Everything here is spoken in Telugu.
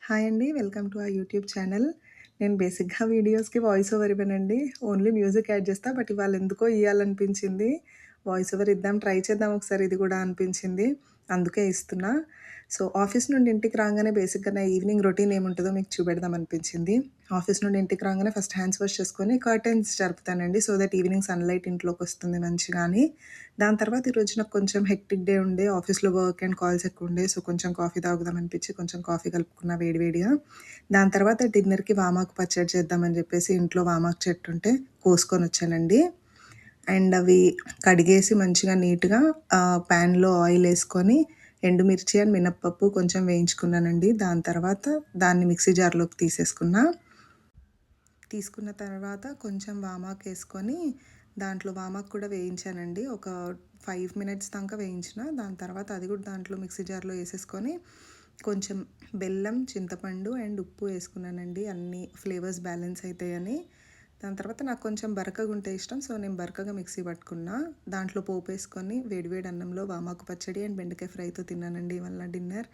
హాయ్ అండి. Welcome to our YouTube channel. నేను బేసిక్‌గా వీడియోస్‌కి వాయిస్ ఓవర్ ఇవ్వనండి. ఓన్లీ మ్యూజిక్ యాడ్ చేస్తా. బట్ ఇవాళ ఎందుకో ఇయ్యాలనిపించింది. వాయిస్ ఓవర్ ఇద్దాం, ట్రై చేద్దాం ఒకసారి ఇది కూడా అనిపించింది. అందుకే ఇస్తున్నా. సో, ఆఫీస్ నుండి ఇంటికి రాగానే బేసిక్‌గా నా ఈవినింగ్ రొటీన్ ఏముంటదో మీకు చూపెడదాం అనిపించింది. ఆఫీస్ నుండి ఇంటికి రాగానే ఫస్ట్ హ్యాండ్స్ వాష్ చేసుకొని కర్టెన్స్ జరుపుతానండి. సో దట్ ఈవినింగ్ సన్‌లైట్ ఇంట్లోకొస్తుంది మంచిగా అని. దాని తర్వాత ఈరోజు నాకు కొంచెం హెక్టిక్ డే ఉండే. ఆఫీస్‌లో వర్క్ అండ్ కాల్స్ ఎక్కువుండే. సో, కొంచెం కాఫీ తాగుదాం అనిపించి కొంచెం కాఫీ కలుపుకున్న వేడి వేడిగా. దాని తర్వాత డిన్నర్‌కి వామాకు పచ్చడి చేద్దామని చెప్పేసి ఇంట్లో వామాకు చెట్టు ఉంటే కోసుకొనొచ్చానండి. అండ్ అవి కడిగేసి మంచిగా నీట్‌గా ప్యాన్‌లో ఆయిలేసుకొని ఎండుమిర్చి అండ్ మినపప్పు కొంచెం వేయించుకున్నానండి. దాని తర్వాత దాన్ని మిక్సీ జార్‌లోకి తీసేసుకున్నా. తీసుకున్న తర్వాత కొంచెం వామాకేసుకొని దాంట్లో వామాకు కూడా వేయించానండి. ఒక 5 మినిట్స్ దాకా వేయించిన. దాని తర్వాత అది కూడా దాంట్లో మిక్సీ జార్‌లో ఏసేసుకొని కొంచెం బెల్లం, చింతపండు అండ్ ఉప్పు వేసుకున్నానండి. అన్ని ఫ్లేవర్స్ బ్యాలెన్స్ అయితాయని. దాని తర్వాత నాకు కొంచెం బరకగుంటే ఇష్టం. సో, నేను బరకగా మిక్సీ పట్టుకున్నా. దాంట్లో పోపేసుకొని వేడి వేడి అన్నంలో వామాకు పచ్చడి అండ్ బెండకాయ ఫ్రైతో తిన్నానండి ఇవాళ డిన్నర్.